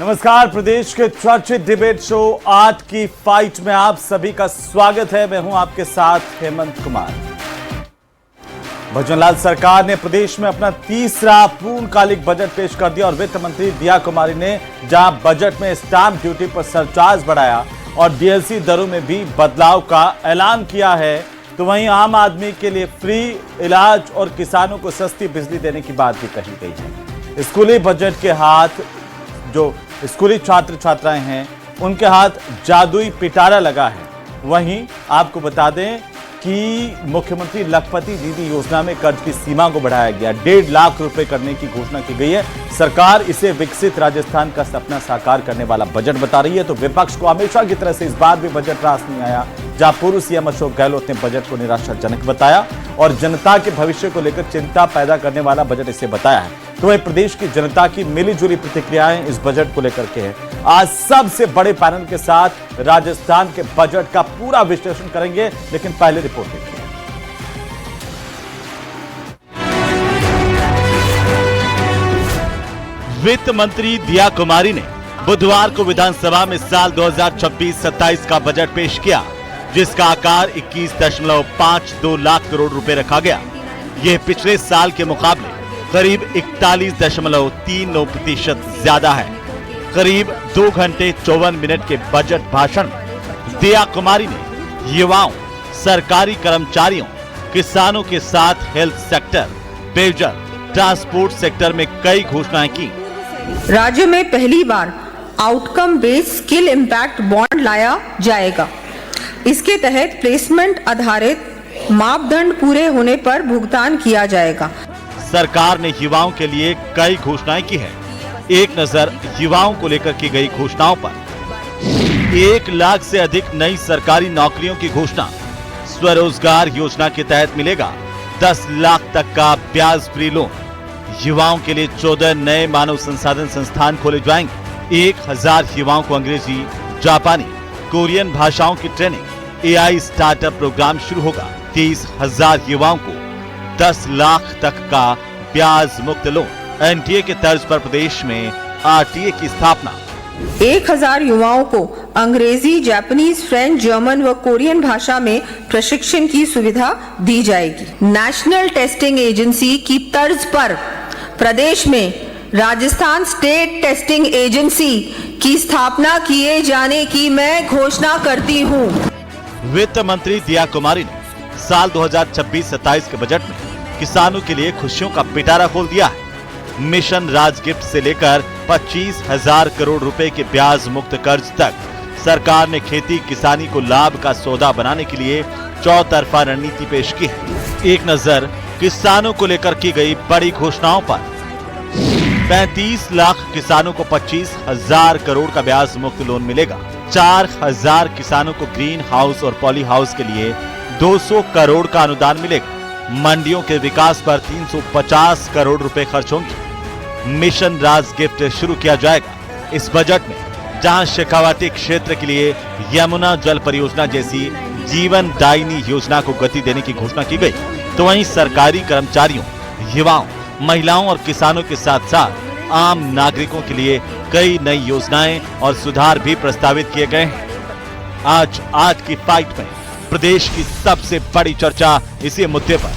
नमस्कार, प्रदेश के चर्चित डिबेट शो आज की फाइट में आप सभी का स्वागत है। मैं हूं आपके साथ हेमंत कुमार। भजनलाल सरकार ने प्रदेश में अपना तीसरा पूर्णकालिक बजट पेश कर दिया और वित्त मंत्री दिया कुमारी ने जहां बजट में स्टाम्प ड्यूटी पर सरचार्ज बढ़ाया और डीएलसी दरों में भी बदलाव का ऐलान किया है, तो वहीं आम आदमी के लिए फ्री इलाज और किसानों को सस्ती बिजली देने की बात भी कही गई है। स्कूली बजट के हाथ जो स्कूली छात्र छात्राएं हैं उनके हाथ जादुई पिटारा लगा है। वहीं आपको बता दें कि मुख्यमंत्री लखपति दीदी योजना में कर्ज की सीमा को बढ़ाया गया, 1.5 लाख रुपए करने की घोषणा की गई है। सरकार इसे विकसित राजस्थान का सपना साकार करने वाला बजट बता रही है, तो विपक्ष को हमेशा की तरह से इस बार भी बजट रास नहीं आया। जहां पूर्व सीएम अशोक गहलोत ने बजट को निराशाजनक बताया और जनता के भविष्य को लेकर चिंता पैदा करने वाला बजट इसे बताया है, तो वह प्रदेश की जनता की मिलीजुली प्रतिक्रियाएं इस बजट को लेकर के हैं। आज सबसे बड़े पैनल के साथ राजस्थान के बजट का पूरा विश्लेषण करेंगे, लेकिन पहले रिपोर्ट देखिए। वित्त मंत्री दिया कुमारी ने बुधवार को विधानसभा में साल 2026-27 का बजट पेश किया, जिसका आकार 21.52 लाख करोड़ रुपए रखा गया। यह पिछले साल के मुकाबले करीब 41.39% ज्यादा है। करीब 2 घंटे 54 मिनट के बजट भाषण में दिया कुमारी ने युवाओं, सरकारी कर्मचारियों, किसानों के साथ हेल्थ सेक्टर, पेयजल, ट्रांसपोर्ट सेक्टर में कई घोषणाएं की। राज्य में पहली बार outcome based skill impact bond लाया जाएगा। इसके तहत प्लेसमेंट आधारित मापदंड पूरे होने पर भुगतान किया जाएगा। सरकार ने युवाओं के लिए कई घोषणाएं की है। एक नजर युवाओं को लेकर की गई घोषणाओं पर। 1 लाख से अधिक नई सरकारी नौकरियों की घोषणा। स्वरोजगार योजना के तहत मिलेगा 10 लाख तक का ब्याज फ्री लोन। युवाओं के लिए 14 नए मानव संसाधन संस्थान खोले जाएंगे। 1000 युवाओं को अंग्रेजी, जापानी, कोरियन भाषाओं की ट्रेनिंग। एआई स्टार्टअप प्रोग्राम शुरू होगा। 30,000 युवाओं को 10 लाख तक का ब्याज मुक्त लोन। एनटीए के तर्ज पर प्रदेश में आरटीए की स्थापना। 1000 युवाओं को अंग्रेजी, जापानीज, फ्रेंच, जर्मन व कोरियन भाषा में प्रशिक्षण की सुविधा दी जाएगी। नेशनल टेस्टिंग एजेंसी की तर्ज पर प्रदेश में राजस्थान स्टेट टेस्टिंग एजेंसी की स्थापना किए जाने की मैं घोषणा करती हूँ। वित्त मंत्री दिया कुमारी ने साल 2026-27 के बजट में किसानों के लिए खुशियों का पिटारा खोल दिया है। मिशन राज गिफ्ट से लेकर 25,000 करोड़ रुपए के ब्याज मुक्त कर्ज तक सरकार ने खेती किसानी को लाभ का सौदा बनाने के लिए चौतरफा रणनीति पेश की है। एक नजर किसानों को लेकर की गई बड़ी घोषणाओं पर। 35 लाख किसानों को 25,000 करोड़ का ब्याज मुक्त लोन मिलेगा। 4,000 किसानों को ग्रीन हाउस और पॉली हाउस के लिए 200 करोड़ का अनुदान मिलेगा। मंडियों के विकास पर 350 करोड़ रुपए खर्च होंगे। मिशन राज गिफ्ट शुरू किया जाएगा। इस बजट में जहां शेखावाटी क्षेत्र के लिए यमुना जल परियोजना जैसी जीवन दायिनी योजना को गति देने की घोषणा की गई, तो वहीं सरकारी कर्मचारियों, युवाओं, महिलाओं और किसानों के साथ साथ आम नागरिकों के लिए कई नई योजनाएं और सुधार भी प्रस्तावित किए गए हैं। आज की फाइट में प्रदेश की सबसे बड़ी चर्चा इसी मुद्दे पर।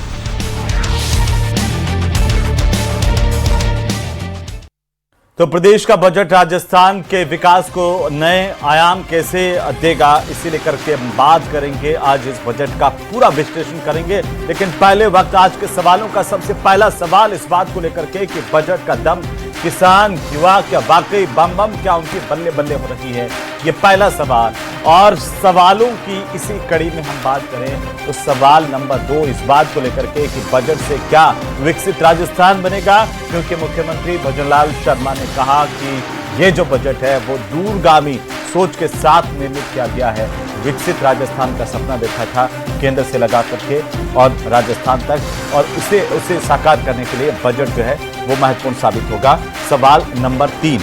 तो प्रदेश का बजट राजस्थान के विकास को नए आयाम कैसे देगा, इसी लेकर के हम बात करेंगे। आज इस बजट का पूरा विश्लेषण करेंगे, लेकिन पहले वक्त आज के सवालों का सबसे पहला सवाल इस बात को लेकर के कि बजट का दम किसान, युवा क्या वाकई बम बम क्या उनकी बल्ले बल्ले हो रही है, ये पहला सवाल। और सवालों की इसी कड़ी में हम बात करें तो सवाल नंबर 2 इस बात को लेकर के कि बजट से क्या विकसित राजस्थान बनेगा, क्योंकि मुख्यमंत्री भजनलाल शर्मा ने कहा कि ये जो बजट है वो दूरगामी सोच के साथ निर्मित किया गया है। विकसित राजस्थान का सपना देखा था केंद्र से लगा करके और राजस्थान तक, और उसे साकार करने के लिए बजट जो है वो महत्वपूर्ण साबित होगा। सवाल नंबर 3,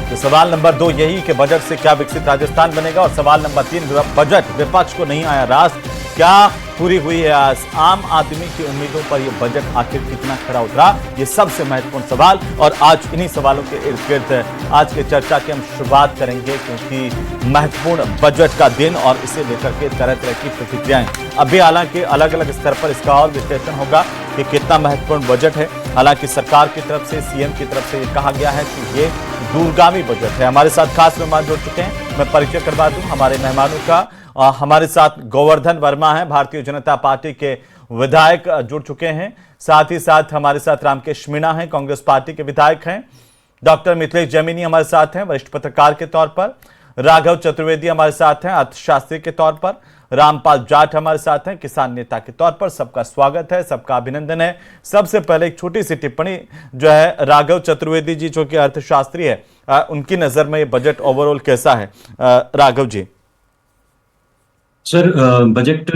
तो सवाल नंबर 2 यही कि बजट से क्या विकसित राजस्थान बनेगा, और सवाल नंबर 3 बजट विपक्ष को नहीं आया रास, क्या पूरी हुई है आस। आम आदमी की उम्मीदों पर यह बजट आखिर कितना खरा उतरा, ये सबसे महत्वपूर्ण सवाल। और आज इन्हीं सवालों के इर्द गिर्द आज के चर्चा की हम शुरुआत करेंगे, क्योंकि महत्वपूर्ण बजट का दिन और इसे लेकर के तरह तरह की प्रतिक्रियाएं अभी, हालांकि अलग अलग स्तर पर इसका और विश्लेषण होगा कि कितना महत्वपूर्ण बजट है। हालांकि सरकार की तरफ से, सीएम की तरफ से ये कहा गया है कि ये दूरगामी बजट है। हमारे साथ खास मेहमान जुड़ चुके हैं, मैं परिचय करवा दूं हमारे मेहमानों का। हमारे साथ गोवर्धन वर्मा हैं, भारतीय जनता पार्टी के विधायक जुड़ चुके हैं। साथ ही साथ हमारे साथ रामकेश मीणा हैं, कांग्रेस पार्टी के विधायक हैं। डॉक्टर मिथिलेश जैमिनी हमारे साथ हैं, वरिष्ठ पत्रकार के तौर पर। राघव चतुर्वेदी हमारे साथ हैं, अर्थशास्त्री के तौर पर। रामपाल जाट हमारे साथ हैं, किसान नेता के तौर पर। सबका स्वागत है, सबका अभिनंदन है। सबसे पहले एक छोटी सी टिप्पणी जो है राघव चतुर्वेदी जी, जो कि अर्थशास्त्री है, उनकी नजर में ये बजट ओवरऑल कैसा है? राघव जी। सर, बजट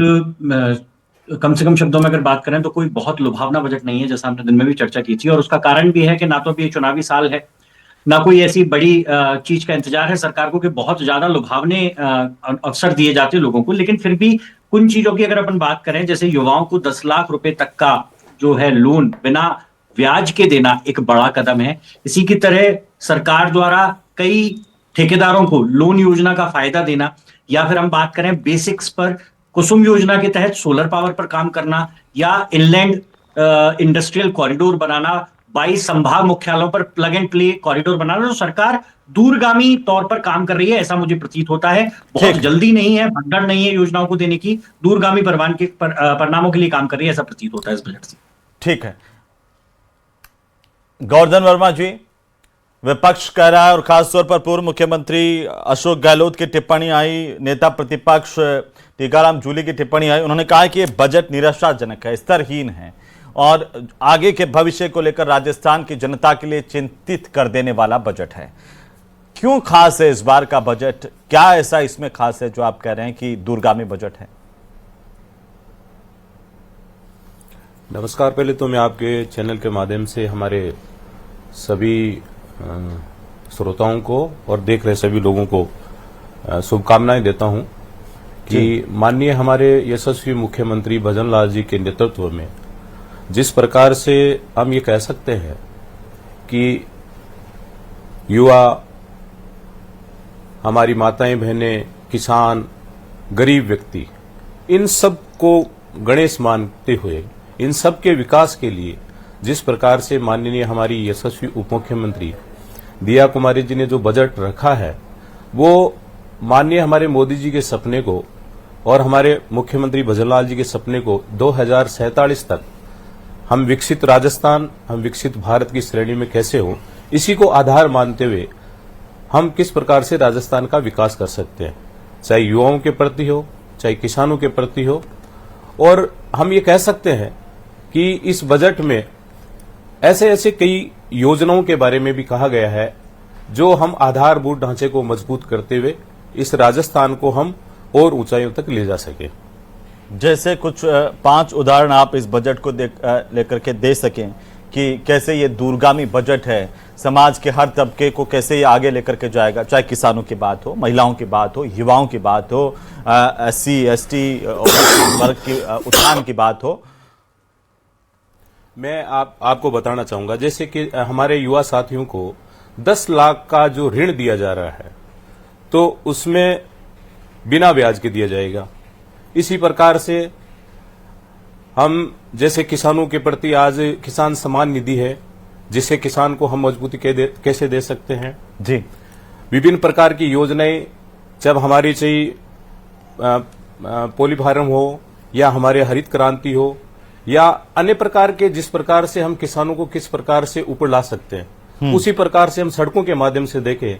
कम से कम शब्दों में अगर बात करें तो कोई बहुत लुभावना बजट नहीं है, जैसा हमने दिन में भी चर्चा की थी। और उसका कारण भी है कि ना तो अभी चुनावी साल है, ना कोई ऐसी बड़ी चीज का इंतजार है सरकार को कि बहुत ज्यादा लुभावने अवसर दिए जाते लोगों को। लेकिन फिर भी कुछ चीजों की अगर अपन बात करें, जैसे युवाओं को 10 लाख रुपए तक का जो है लोन बिना ब्याज के देना एक बड़ा कदम है। इसी की तरह सरकार द्वारा कई ठेकेदारों को लोन योजना का फायदा देना, या फिर हम बात करें बेसिक्स पर कुसुम योजना के तहत सोलर पावर पर काम करना, या इनलैंड इंडस्ट्रियल कॉरिडोर बनाना, 22 संभाग मुख्यालयों पर प्लग एंड प्ले कॉरिडोर बनाना, जो सरकार दूरगामी तौर पर काम कर रही है, ऐसा मुझे प्रतीत होता है। बहुत जल्दी नहीं है, भगदड़ नहीं है योजनाओं को देने की, दूरगामी परिणामों के लिए काम कर रही है, ऐसा प्रतीत होता है इस बजट से। ठीक है गोवर्धन वर्मा जी, विपक्ष कह रहा है और खासतौर पर पूर्व मुख्यमंत्री अशोक गहलोत की टिप्पणी आई, नेता प्रतिपक्ष टीकाराम जूली की टिप्पणी आई। उन्होंने कहा कि यह बजट निराशाजनक है, स्तरहीन है और आगे के भविष्य को लेकर राजस्थान की जनता के लिए चिंतित कर देने वाला बजट है। क्यों खास है इस बार का बजट? क्या ऐसा इसमें खास है जो आप कह रहे हैं कि दूरगामी बजट है? नमस्कार। पहले तो मैं आपके चैनल के माध्यम से हमारे सभी श्रोताओं को और देख रहे सभी लोगों को शुभकामनाएं देता हूं कि माननीय हमारे यशस्वी मुख्यमंत्री भजन लाल जी के नेतृत्व में जिस प्रकार से हम ये कह सकते हैं कि युवा, हमारी माताएं बहनें, किसान, गरीब व्यक्ति, इन सब को गणेश मानते हुए इन सब के विकास के लिए जिस प्रकार से माननीय हमारी यशस्वी उप मुख्यमंत्री दिया कुमारी जी ने जो बजट रखा है, वो माननीय हमारे मोदी जी के सपने को और हमारे मुख्यमंत्री भजनलाल जी के सपने को 2047 तक हम विकसित राजस्थान, हम विकसित भारत की श्रेणी में कैसे हो, इसी को आधार मानते हुए हम किस प्रकार से राजस्थान का विकास कर सकते हैं, चाहे युवाओं के प्रति हो, चाहे किसानों के प्रति हो। और हम ये कह सकते हैं कि इस बजट में ऐसे ऐसे कई योजनाओं के बारे में भी कहा गया है जो हम आधारभूत ढांचे को मजबूत करते हुए इस राजस्थान को हम और ऊंचाइयों तक ले जा सके। जैसे कुछ 5 उदाहरण आप इस बजट को लेकर के दे सकें कि कैसे ये दूरगामी बजट है, समाज के हर तबके को कैसे ये आगे लेकर के जाएगा, चाहे किसानों की बात हो, महिलाओं की बात हो, युवाओं की बात हो, SC ST वर्ग की उत्थान की बात हो। मैं आपको बताना चाहूंगा, जैसे कि हमारे युवा साथियों को 10 लाख का जो ऋण दिया जा रहा है तो उसमें बिना ब्याज के दिया जाएगा। इसी प्रकार से हम जैसे किसानों के प्रति आज किसान सम्मान निधि है, जिससे किसान को हम मजबूती कैसे दे सकते हैं जी। विभिन्न प्रकार की योजनाएं, जब हमारी चाहिए पोली फार्म हो या हमारे हरित क्रांति हो या अन्य प्रकार के, जिस प्रकार से हम किसानों को किस प्रकार से ऊपर ला सकते हैं, उसी प्रकार से हम सड़कों के माध्यम से देखें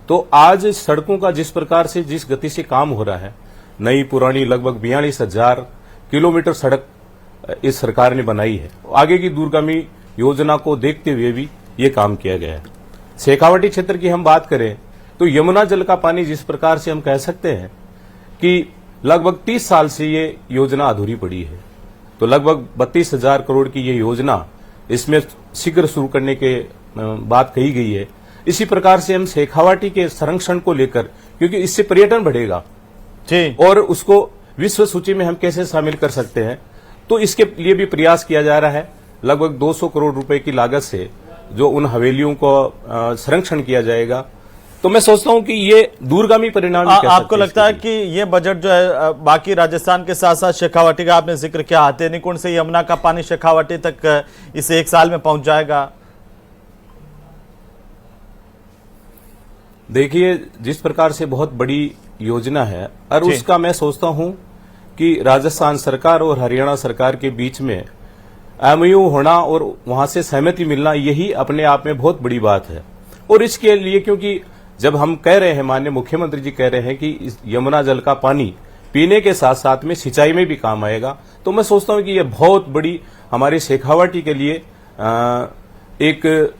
तो आज सड़कों का जिस प्रकार से जिस गति से काम हो रहा है, नई पुरानी लगभग 42,000 किलोमीटर सड़क इस सरकार ने बनाई है। आगे की दूरगामी योजना को देखते हुए भी ये काम किया गया है। शेखावाटी क्षेत्र की हम बात करें तो यमुना जल का पानी जिस प्रकार से हम कह सकते हैं कि लगभग 30 साल से ये योजना अधूरी पड़ी है, तो लगभग 32,000 करोड़ की ये योजना इसमें शीघ्र शुरू करने के बात कही गई है। इसी प्रकार से हम शेखावाटी के संरक्षण को लेकर, क्योंकि इससे पर्यटन बढ़ेगा और उसको विश्व सूची में हम कैसे शामिल कर सकते हैं। तो इसके लिए भी प्रयास किया जा रहा है। लगभग 200 करोड़ रुपए की लागत से जो उन हवेलियों को संरक्षण किया जाएगा, तो मैं सोचता हूं कि ये दूरगामी परिणाम भी कह आपको सकते हैं लगता है इसके कि ये बजट जो है बाकी राजस्थान के साथ साथ शेखावाटी का आपने जिक्र किया, हथेनीकुंड से यमुना का पानी शेखावाटी तक इस एक साल में पहुंच जाएगा? देखिए, जिस प्रकार से बहुत बड़ी योजना है और जी। उसका मैं सोचता हूं कि राजस्थान सरकार और हरियाणा सरकार के बीच में एमओयू होना और वहां से सहमति मिलना, यही अपने आप में बहुत बड़ी बात है। और इसके लिए, क्योंकि जब हम कह रहे हैं, माननीय मुख्यमंत्री जी कह रहे हैं कि इस यमुना जल का पानी पीने के साथ साथ में सिंचाई में भी काम आएगा, तो मैं सोचता हूं कि यह बहुत बड़ी हमारी शेखावाटी के लिए एक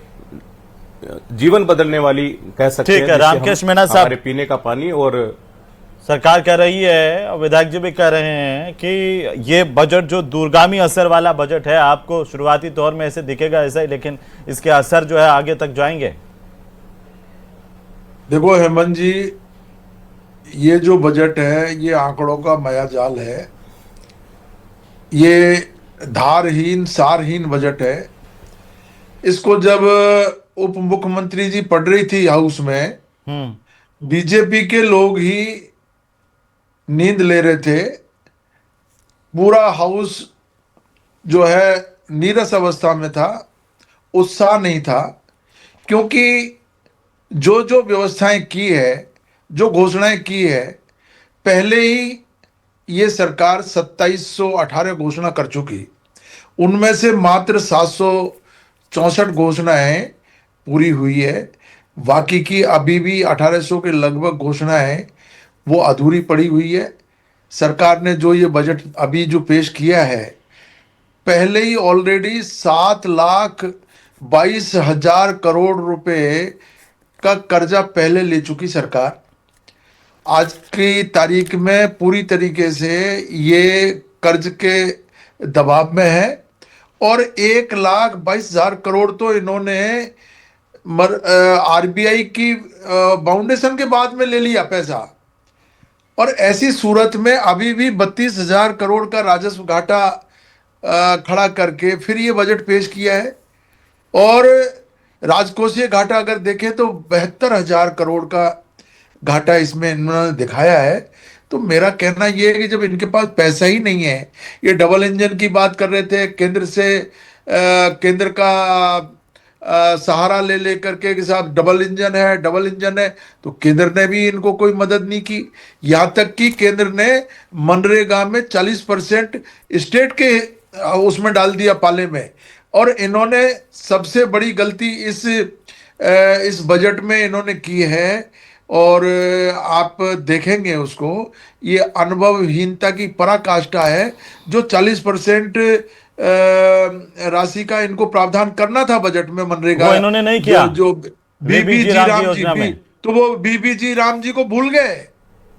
जीवन बदलने वाली कह सकते हैं। ठीक है, रामकेश मीणा साहब, हमारे पीने का पानी, और सरकार कह रही है और विधायक जी भी कह रहे हैं कि ये बजट जो दूरगामी असर वाला बजट है, आपको शुरुआती तौर में ऐसे दिखेगा ऐसा ही, लेकिन इसके असर जो है आगे तक जाएंगे। देखो हेमंत जी, ये जो बजट है ये आंकड़ों का मायाजाल है। ये धारहीन सारहीन बजट है। इसको जब उप मुख्यमंत्री जी पढ़ रही थी हाउस में, बीजेपी के लोग ही नींद ले रहे थे। पूरा हाउस जो है नीरस अवस्था में था, उत्साह नहीं था, क्योंकि जो जो व्यवस्थाएं की है, जो घोषणाएं की है, पहले ही ये सरकार 2718 घोषणा कर चुकी। उनमें से मात्र 764 घोषणाएं पूरी हुई है। बाकी की अभी भी 1800 के लगभग घोषणाएं वो अधूरी पड़ी हुई है। सरकार ने जो ये बजट अभी जो पेश किया है, पहले ही ऑलरेडी 7,22,000 करोड़ रुपए का कर्जा पहले ले चुकी सरकार। आज की तारीख में पूरी तरीके से ये कर्ज के दबाव में है और 1,22,000 करोड़ तो इन्होंने आरबीआई की बाउंडेशन के बाद में ले लिया पैसा। और ऐसी सूरत में अभी भी 32,000 करोड़ का राजस्व घाटा खड़ा करके फिर ये बजट पेश किया है। और राजकोषीय घाटा अगर देखें तो 72,000 करोड़ का घाटा इसमें इन्होंने दिखाया है। तो मेरा कहना यह है कि जब इनके पास पैसा ही नहीं है, ये डबल इंजन की बात कर रहे थे, केंद्र से केंद्र का सहारा ले लेकर के साहब डबल इंजन है, तो केंद्र ने भी इनको कोई मदद नहीं की। यहाँ तक कि केंद्र ने मनरेगा में 40% स्टेट के उसमें डाल दिया पाले में। और इन्होंने सबसे बड़ी गलती इस बजट में इन्होंने की है, और आप देखेंगे उसको, ये अनुभवहीनता की पराकाष्ठा है। जो 40% राशि का इनको प्रावधान करना था बजट में मनरेगा, वो इन्होंने नहीं किया। जो बीबीजी राम जी, तो वो बीबीजी राम जी को भूल गए।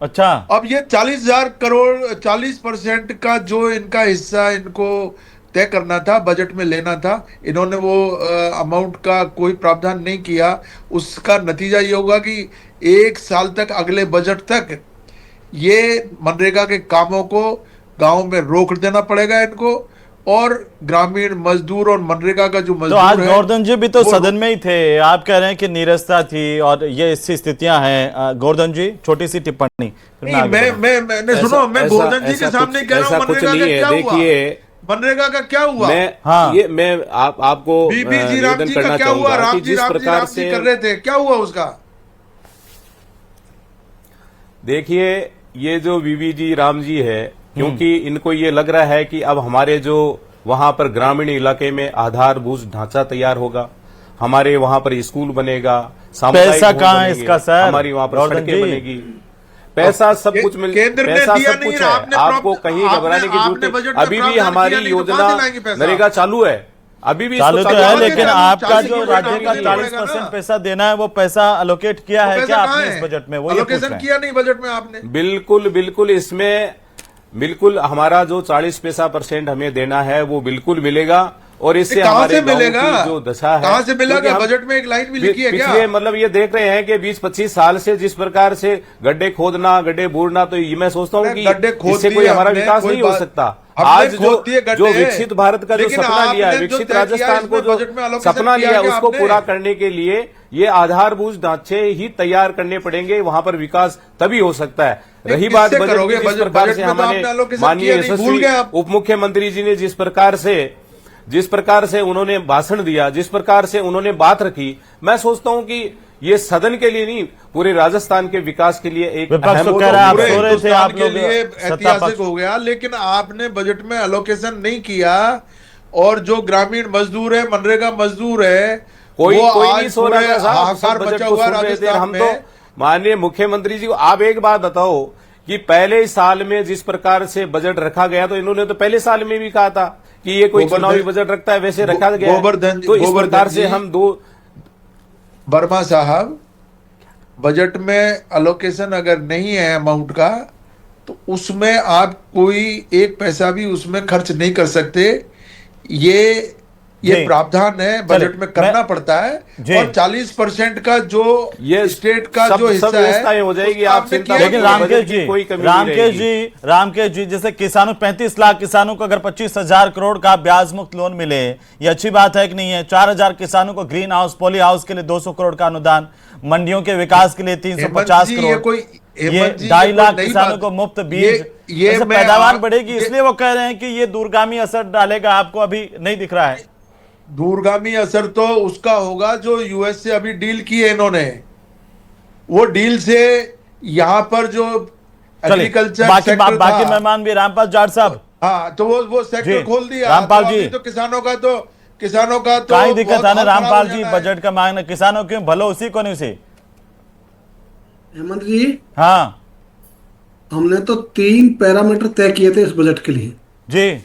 अच्छा, अब ये 40,000 करोड़ 40% का जो इनका हिस्सा इनको तय करना था, बजट में लेना था, इन्होंने वो अमाउंट का कोई प्रावधान नहीं किया। उसका नतीजा ये होगा कि 1 साल तक, अगले बजट तक ये मनरेगा के कामों को गांव में रोक देना पड़ेगा इनको। और ग्रामीण मजदूर और मनरेगा का जो मजदूर तो आज है, गोवर्धन जी भी तो सदन में ही थे, आप कह रहे हैं कि नीरसता थी और ये ऐसी स्थितियां हैं। गोवर्धन जी, छोटी सी टिप्पणी। मैं सुनो, मैं गोवर्धन जी के सामने कह रहा हूँ मनरेगा का क्या हुआ, मनरेगा का क्या हुआ। मैं आपको बीबीजी राम जी का क्या हुआ, राम जी कर रहे थे, क्या हुआ उसका। देखिए, ये जो बीबीजी राम जी है, क्योंकि इनको ये लग रहा है कि अब हमारे जो वहां पर ग्रामीण इलाके में आधारभूत ढांचा तैयार होगा, हमारे वहां पर स्कूल बनेगा, पैसा कहाँ है इसका सर, हमारी वहां पर सड़कें बनेगी, पैसा सब कुछ मिल, पैसा सब कुछ है, आपको कहीं घबराने की जरूरत नहीं। अभी भी हमारी योजना नरेगा चालू है, अभी भी चालू तो है, लेकिन आपका जो राज्य का 40% पैसा देना है, वो पैसा अलोकेट किया है क्या आपने इस बजट में? वो अलोकेशन किया नहीं बजट में आपने। बिल्कुल इसमें बिल्कुल हमारा जो 40% हमें देना है वो बिल्कुल मिलेगा। और इससे कहां हमारे से गांव मिलेगा? की जो दशा है, कहां से मिलेगा? क्योंकि हम बजट में एक लाइन भी लिखी है क्या? पिछले मतलब ये देख रहे हैं कि 20-25 साल से जिस प्रकार से गड्ढे खोदना, गड्ढे बूढ़ना, तो ये मैं सोचता हूं कि गड्ढे खोद इससे दिए कोई हमारा हमने, विकास कोई नहीं हो बात- सकता। हमने आज खोद दिए गड्ढे, जो विकसित भारत का जो लेकिन सपना लिया है, आपने जो विकसित तय किया राजस्थान को इसमें जो बजट में allocation सपना किया लिया क्या उसको आपने? पूरा करने के लिए ये आधारभूत ढांचे ही तैयार करने पड़ेंगे, वहां पर विकास तभी हो सकता है। रही बात किससे बजट करोगे? की, जिस बजट प्रकार से में तो हमारे आपने allocation माननीय किया नहीं, भूल यशस्वी गए आप। उप मुख्यमंत्री जी ने जिस प्रकार से उन्होंने भाषण दिया, जिस प्रकार से उन्होंने बात रखी, मैं सोचता हूं कि ये सदन के लिए नहीं, पूरे राजस्थान के विकास के लिए एक विपक्ष अहम तो कह रहा है आप पूरे सो रहे थे, हिंदुस्तान आप के लोग लिए सत्ता ऐतिहासिक पक्ष। हो गया, लेकिन आपने बजट में एलोकेशन नहीं किया। और जो ग्रामीण मजदूर है, मनरेगा मजदूर है, कोई वो कोई आज नहीं सो रहा पूरे था साहब, हाहाकार सब बजट मचा को हुआ है सुन रहे थे। राजस्थान हम में। तो माननीय मुख्यमंत्री जी को आप एक बात बताओ कि पहले साल में जिस प्रकार से बजट रखा गया, तो इन्होंने तो पहले साल में भी कहा था कि ये कोई गोवर्धन- चुनावी बजट रखता है, वैसे रखा गया है। गोवर्धन तो इस गोवर्धन प्रकार से जी, हम दो वर्मा साहब, बजट में एलोकेशन अगर नहीं है अमाउंट का, तो उसमें आप कोई एक पैसा भी उसमें खर्च नहीं कर सकते। ये जी। प्रावधान है, बजट में करना पड़ता जी। है। और 40% का जो ये स्टेट का सब जो हिस्सा है, व्यवस्थाएं हो जाएगी, उसका आप आपने चिंता किया लेकिन ही नहीं। रामकेश बजट की जी, कोई कमी नहीं रहेगी। रामकेश जी, जैसे किसानों 35 लाख किसानों को अगर 25,000 करोड़ का ब्याज मुक्त लोन मिले, ये अच्छी बात है कि नहीं है? 4,000 किसानों को ग्रीन हाउस, पॉली हाउस के लिए 200 करोड़ का अनुदान, मंडियों के विकास के लिए 350 हेमंत जी, करोड़, ये हेमंत जी, 2.5 ये लाख कोई नई किसानों बात- को मुफ्त बीज, ये ऐसे मैं पैदावार बढ़ेगी, इसलिए वो कह रहे हैं कि ये दूरगामी असर डालेगा। आपको अभी नहीं दिख रहा है? दूरगामी असर तो उसका होगा जो यूएस से अभी डील की है इन्होंने। वो डील से यहाँ पर जो चलिए, एग्रीकल्चर बाकी सेक्टर बाकी था, मेहमान भी रामपाल जाट साहब, हाँ, तो वो जी, सेक्टर खोल दिया। रामपाल तो जी। अभी तो किसानों का तो काई दिक्कत बहुत है ना हाल खराब रामपाल हो जी? जाना है। बजट का मांगना किसानों क्यों भलो उसी को नहीं उसी? हेमंत जी, हाँ हमने तो 3 पैरामीटर तय किए थे इस बजट के लिए, जी,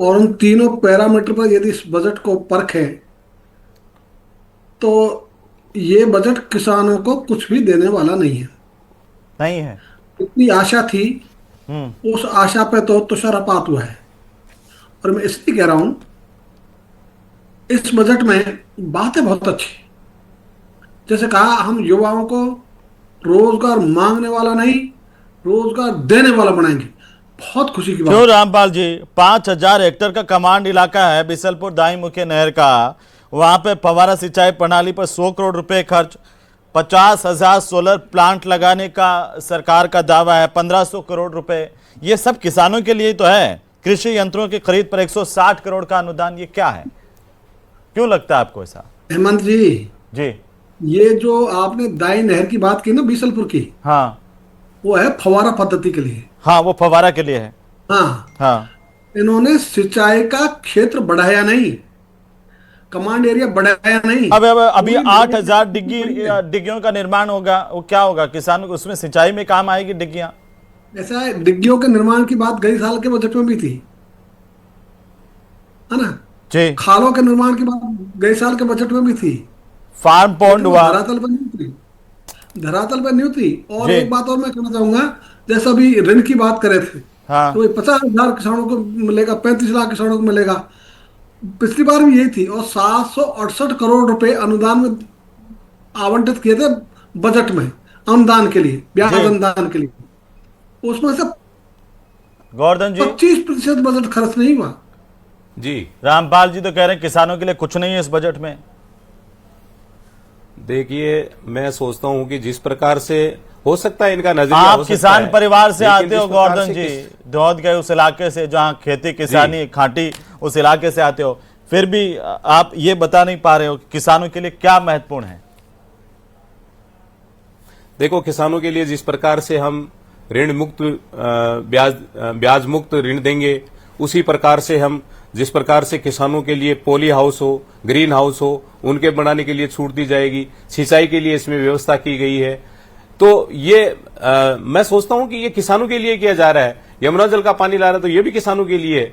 और उन तीनों पैरामीटर पर यदि इस बजट को परखें तो ये बजट किसानों को कुछ भी देने वाला नहीं है। नहीं है। इतनी आशा थी, हम्म, उस आशा पे तो तुषारपात हुआ है। और मैं इसलिए कह रहा हूं, इस बजट में बातें बहुत अच्छी, जैसे कहा हम युवाओं को रोजगार मांगने वाला नहीं, रोजगार देने वाला बनाएंगे। बहुत खुशी की बात। क्यों रामपाल जी? 5,000 हेक्टेयर का कमांड इलाका है बिसलपुर दाई मुख्य नहर का, वहां पे फव्वारा सिंचाई प्रणाली पर 100 करोड़ रुपए खर्च, 50,000 सोलर प्लांट लगाने का सरकार का दावा है, 1,500 करोड़ रुपए। ये सब किसानों के लिए तो है। कृषि यंत्रों की खरीद पर 160 करोड़ का अनुदान, ये क्या है? क्यों लगता है आपको ऐसा? हेमंत जी, जी, ये जो आपने दाई नहर की बात की ना बीसलपुर की, हाँ वो है फवारा पद्धति के लिए। हाँ, वो फव्वारा के लिए है। हाँ, हाँ इन्होंने सिंचाई का क्षेत्र बढ़ाया नहीं, कमांड एरिया बढ़ाया नहीं। अब अभी पूरी 8,000 बढ़िया। डिग्गियों का निर्माण होगा, वो क्या होगा? किसानों को उसमें सिंचाई में काम आएगी डिग्गियां? ऐसा है, डिग्गियों के निर्माण की बात गई साल के बजट में भी थी, है ना? जी, खालों के निर्माण की बात गए साल के बजट में भी थी। फार्म पॉन्ड लेकिन वो हुआ। धरातल पर नहीं उतरी, धरातल पर नहीं उतरी। और जी। एक बात और मैं कहना चाहूंगा, जैसे अभी ऋण की बात करे थे, हाँ तो 50,000 किसानों को मिलेगा, 35 लाख किसानों को मिलेगा। पिछली बार भी यही थी। और 768 करोड़ रुपए अनुदान में आवंटित किए थे बजट में, अनुदान के लिए, ब्याज जी। अनुदान के लिए। उसमें से गोवर्धन जी, 25% बजट खर्च नहीं हुआ। जी, रामपाल जी तो कह रहे हैं किसानों के लिए कुछ नहीं है इस बजट में। देखिए, मैं सोचता हूं कि जिस प्रकार से हो सकता है इनका नजरिया आप हो सकता किसान है, परिवार से लेकिन आते हो जिस प्रकार गोवर्धन से जी, दौद गए उस इलाके से जहां खेती किसानी खाटी, उस इलाके से आते हो, फिर भी आप ये बता नहीं पा रहे हो कि किसानों के लिए क्या महत्वपूर्ण है? देखो, किसानों के लिए जिस प्रकार से हम ऋण मुक्त ब्याज मुक्त ऋण देंगे, उसी प्रकार से हम जिस प्रकार से किसानों के लिए पॉली हाउस हो, ग्रीन हाउस हो, उनके बनाने के लिए छूट दी जाएगी, सिंचाई के लिए इसमें व्यवस्था की गई है। तो ये मैं सोचता हूं कि ये किसानों के लिए किया जा रहा है। यमुना जल का पानी ला रहा है तो ये भी किसानों के लिए है।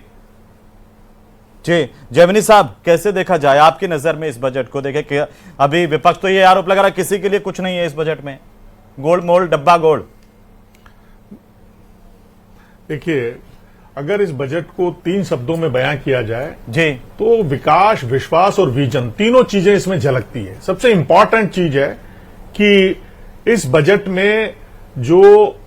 जी, जयमनी साहब, कैसे देखा जाए आपकी नजर में इस बजट को? देखे कि अभी विपक्ष तो ये आरोप लगा रहा है किसी के लिए कुछ नहीं है इस बजट में, गोल मोल डब्बा गोल। देखिए, अगर इस बजट को 3 शब्दों में बयां किया जाए जी तो विकास, विश्वास और विजन, तीनों चीजें इसमें झलकती है। सबसे इंपॉर्टेंट चीज है कि इस बजट में जो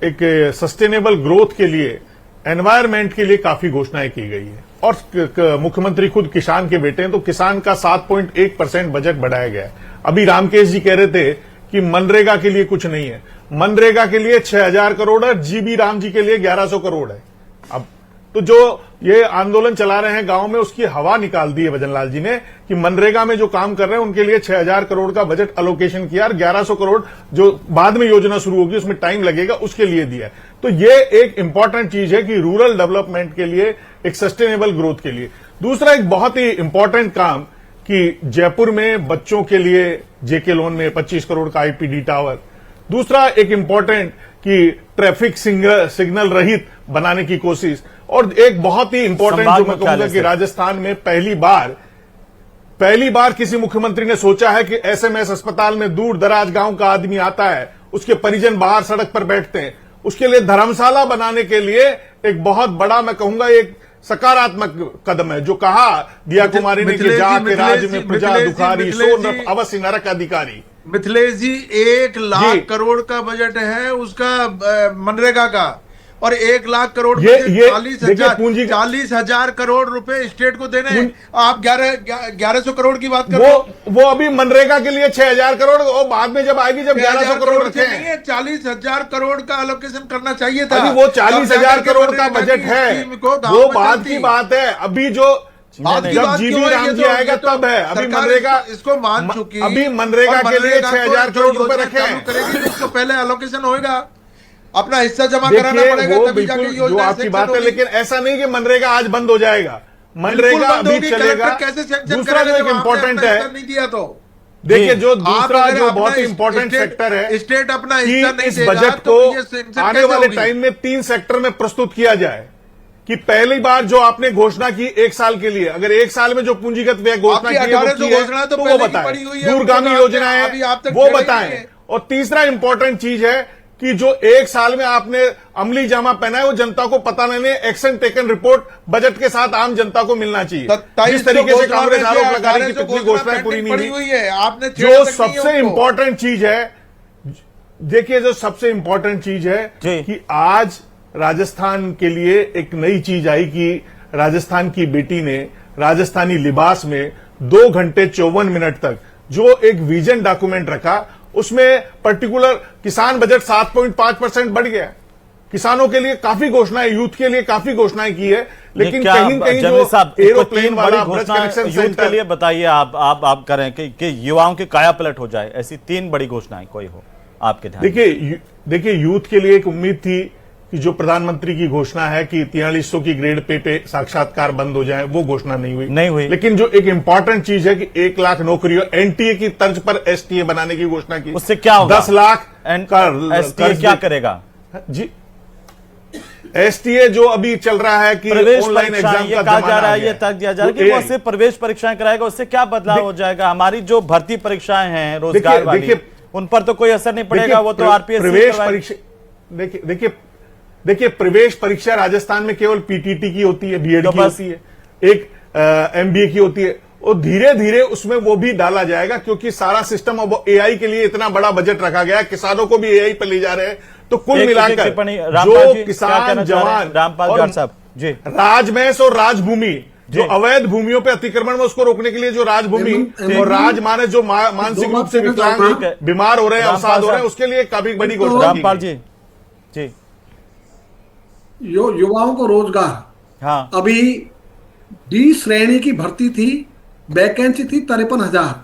एक सस्टेनेबल ग्रोथ के लिए, एनवायरमेंट के लिए काफी घोषणाएं की गई है। और मुख्यमंत्री खुद किसान के बेटे हैं, तो किसान का 7.1% बजट बढ़ाया गया है। अभी रामकेश जी कह रहे थे कि मनरेगा के लिए कुछ नहीं है। मनरेगा के लिए 6000 करोड़ है, जीबी राम जी के लिए 1100 करोड़ है। अब तो जो ये आंदोलन चला रहे हैं गांव में, उसकी हवा निकाल दी है भजनलाल जी ने कि मनरेगा में जो काम कर रहे हैं उनके लिए 6000 करोड़ का बजट अलोकेशन किया और 1100 करोड़ जो बाद में योजना शुरू होगी उसमें टाइम लगेगा उसके लिए दिया है। तो ये एक इंपॉर्टेंट चीज है कि रूरल डेवलपमेंट के लिए, एक सस्टेनेबल ग्रोथ के लिए। दूसरा एक बहुत ही इंपॉर्टेंट काम कि जयपुर में बच्चों के लिए जेके लोन में 25 करोड़ का आईपीडी टावर। दूसरा एक इंपॉर्टेंट कि ट्रैफिक सिग्नल रहित बनाने की कोशिश। और एक बहुत ही इंपॉर्टेंट जो मैं कहूंगा कि राजस्थान में पहली बार किसी मुख्यमंत्री ने सोचा है कि एसएमएस अस्पताल में दूर दराज गांव का आदमी आता है, उसके परिजन बाहर सड़क पर बैठते हैं, उसके लिए धर्मशाला बनाने के लिए एक बहुत बड़ा, मैं कहूंगा एक सकारात्मक कदम है जो कहा दिया कुमारी ने कि जाके राज्य में प्रजा दुखारी, सो अवश्य नरक अधिकारी। मिथिलेश जी, 1 लाख करोड़ का बजट है उसका मनरेगा का, और 1 लाख करोड़ ये 40,000 करोड़ रुपए स्टेट को देने हैं। आप 1100 करोड़ की बात कर रहे हो। वो अभी मनरेगा के लिए 6000 करोड़, और बाद में जब आएगी जब 1100 करोड़ रखे हैं। 40,000 करोड़ का एलोकेशन करना चाहिए था। अभी वो 40,000 करोड़ का बजट है, वो बाद की बात है। अभी जो जब जीबी राम जी आएगा तब है। अभी मनरेगा इसको मान चुकी, अभी मनरेगा के लिए 6000 करोड़ रुपए रखे हैं। इसको पहले एलोकेशन होगा, अपना हिस्सा जमा कराना पड़ेगा, तभी जाके योजना जो आपकी बात है। लेकिन ऐसा नहीं कि मनरेगा आज बंद हो जाएगा, मनरेगा अभी चलेगा। दूसरा जो एक इम्पोर्टेंट है, नहीं दिया तो देखिए जो दूसरा जो बहुत ही इंपॉर्टेंट सेक्टर है, स्टेट अपना हिस्सा नहीं इस बजट को आने वाले टाइम में 3 सेक्टर में प्रस्तुत किया जाए। कि पहली बार जो आपने घोषणा की 1 साल के लिए, अगर 1 साल में जो पूंजीगत व्यय घोषणा की है तो वो बताएं, दूरगामी योजनाएं वो बताएं। और तीसरा इंपॉर्टेंट चीज है कि जो 1 साल में आपने अमली जामा पहना है वो जनता को पता नहीं, एक्शन टेकन रिपोर्ट बजट के साथ आम जनता को मिलना चाहिए। जिस तरीके से कांग्रेस आरोप लगा रही कि पिछली घोषणाएं पूरी नहीं हुई है। आपने जो सबसे इंपॉर्टेंट चीज है, देखिए जो सबसे इंपॉर्टेंट चीज है कि आज राजस्थान के लिए एक नई चीज आई कि राजस्थान की बेटी ने राजस्थानी लिबास में 2 घंटे 54 मिनट तक जो एक विजन डॉक्यूमेंट रखा, उसमें पर्टिकुलर किसान बजट 7.5% बढ़ गया। किसानों के लिए काफी घोषणाएं, यूथ के लिए काफी घोषणाएं की है, लेकिन कहीं कहीं जो एरोप्लेन वाला ब्रज कनेक्शन यूथ के लिए बताइए, आप करें कि युवाओं की काया पलट हो जाए, ऐसी 3 बड़ी घोषणाएं कोई हो आपके ध्यान। देखिए यूथ के लिए एक उम्मीद थी कि जो प्रधानमंत्री की घोषणा है कि 4300 की ग्रेड पे साक्षात्कार बंद हो जाए, वो घोषणा नहीं हुई। लेकिन जो एक इंपॉर्टेंट चीज है कि 1 लाख नौकरियों, एनटीए की तर्ज पर एसटीए बनाने की घोषणा की। उससे क्या होगा? 10 लाख का एसटीए क्या करेगा जी? एसटीए जो अभी चल रहा है कि ऑनलाइन एग्जाम का कहा जा रहा है, ये तक दिया जा रहा है कि वो सिर्फ प्रवेश परीक्षाएं कराएगा, उससे क्या बदलाव हो जाएगा? हमारी जो भर्ती परीक्षाएं हैं रोजगार वाली, उन पर तो कोई असर नहीं पड़ेगा, वो तो आरपीएस प्रवेश परीक्षा। देखिए प्रवेश परीक्षा राजस्थान में केवल पीटीटी की होती है, बीएड की होती है, एक एमबीए की होती है, और धीरे धीरे उसमें वो भी डाला जाएगा क्योंकि सारा सिस्टम अब एआई के लिए इतना बड़ा बजट रखा गया है, किसानों को भी एआई पर ले जा रहे हैं। तो कुल मिलाकर जो किसान, जवान रामपाल साहब जी, राजमहस और राजभूमि, जो अवैध भूमियों पे अतिक्रमण में उसको रोकने के लिए जो राजभूमि और राजमानस जो मानसिक रूप से विकलांग, बीमार हो रहे हैं, अवसाद हो रहे हैं, उसके लिए काफी बड़ी घोषणा। रामपाल जी जी, युवाओं को रोजगार, हाँ, अभी डी श्रेणी की भर्ती थी, वैकेंसी थी 53,000,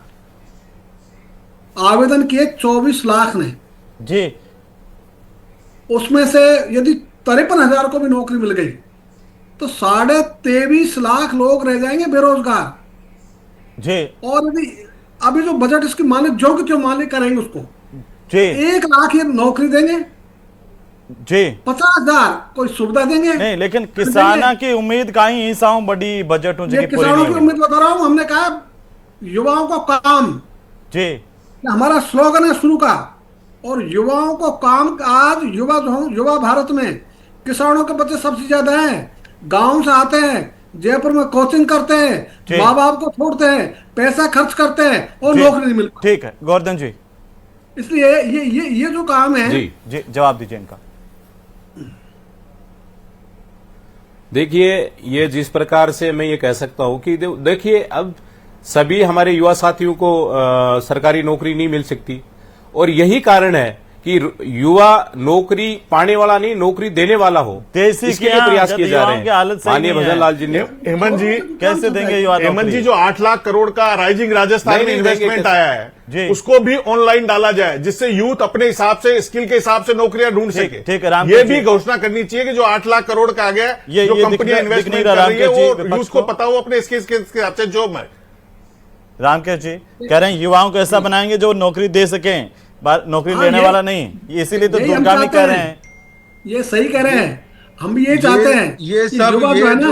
आवेदन किए 24 लाख ने जी। उसमें से यदि 53,000 को भी नौकरी मिल गई तो 23.5 लाख लोग रह जाएंगे बेरोजगार जी। और यदि अभी जो बजट इसकी मालिक जो कि मालिक करेंगे उसको जी 1 लाख ये नौकरी देंगे जी, 50,000 कोई सुविधा देंगे नहीं, लेकिन किसानों की उम्मीद कहीं ईसाओं बड़ी बजट हो जाएगी। किसानों की उम्मीद बता रहा हूं, हमने कहा युवाओं को काम जी, हमारा स्लोगन है शुरू का, और युवाओं को काम। आज युवा भारत में किसानों के बच्चे सबसे ज्यादा हैं, गांव से आते हैं, जयपुर में कोचिंग करते हैं, जी। माँ बाप को छोड़ते हैं, पैसा खर्च करते हैं और जी। नौकरी नहीं मिलती। ठीक है गोवर्धन जी, इसलिए ये जो काम है, जी जी जवाब दीजिए इनका। देखिए, ये जिस प्रकार से मैं ये कह सकता हूं कि देखिए, अब सभी हमारे युवा साथियों को सरकारी नौकरी नहीं मिल सकती, और यही कारण है कि युवा नौकरी पाने वाला नहीं, नौकरी देने वाला हो, देसी इसके के लिए यहाँ प्रयास जब किए जा युवाओं रहे की हालत हैं। सही माननीय नहीं है। भजन लाल जी ने, हेमंत जी, कैसे देंगे युवा हेमंत नौकरी? जी, जो 8 लाख करोड़ का राइजिंग राजस्थान नहीं, में नहीं इन्वेस्टमेंट देंगे। आया जी। है, उसको भी ऑनलाइन डाला जाए, जिससे यूथ अपने हिसाब से, स्किल के हिसाब से नौकरियां ढूंढ ठीक- सके। ठीक है, राम ये जी। भी घोषणा करनी चाहिए कि जो 8 लाख करोड़ का आ गया है, ये जो दिख कंपनियां नहीं इन्वेस्टमेंट रहा कर रही है, रामकेश जी, वो विपक्ष यूथ को को। पता हो अपने स्किल्स के हिसाब से जॉब में। रामकेश जी कह रहे हैं युवाओं को ऐसा बनाएंगे जो नौकरी दे सकें, नौकरी हाँ, लेने ये- वाला नहीं, इसीलिए तो यही हम दूरगामी चाहते कह रहे हैं। हैं। ये सही कह रहे हैं, हम भी ये चाहते हैं ये कि सब युवा ये जो है ना,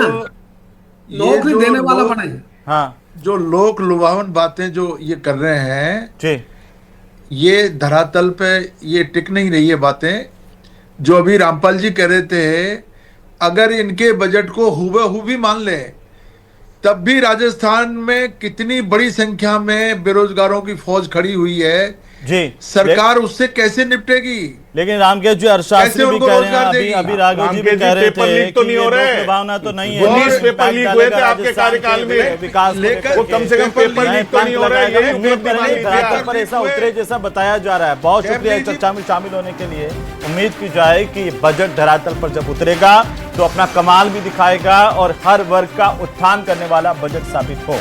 ये नौकरी जो देने वाला लोग- बने। हाँ जो लोक लुभावन बातें जो ये कर रहे हैं, जी ये धरातल पे ये टिक नहीं रही है बातें। जो अभी रामपाल जी कह रहे थे, अगर इनके बजट को हूबहू भी मान लें, तब भी राजस्थान में कितनी बड़ी संख्या में बेरोजगारों की फौज खड़ी हुई है, जी सरकार उससे कैसे निपटेगी? लेकिन रामकेश जी अर्थशास्त्री कैसे भी उनको कह रहे हैं, रोजगार अभी देगी? अभी राघव जी भी रामकेश कह जी, रहे पेपर थे लीक तो कि नहीं ये हो रहे। लोक लुभावना तो नहीं है, 19 लेकिन पेपर लीक इम्पैक्ट हुए थे डालेगा आपके राजस्थान कार्यकाल के में। विकास को लेकर- वो कम से कम पेपर लीक तो नहीं हो रहे, लगाएगा। ये उम्मीद करेंगे उपलब्धि धरातल पर ऐसा उतरे जैसा बताया जा रहा है। बहुत शुक्रिया इस चर्चा में शामिल होने के लिए। उम्मीद की जाए कि बजट धरातल पर जब उतरेगा तो अपना कमाल भी दिखाएगा और हर वर्ग का उत्थान करने वाला बजट साबित हो।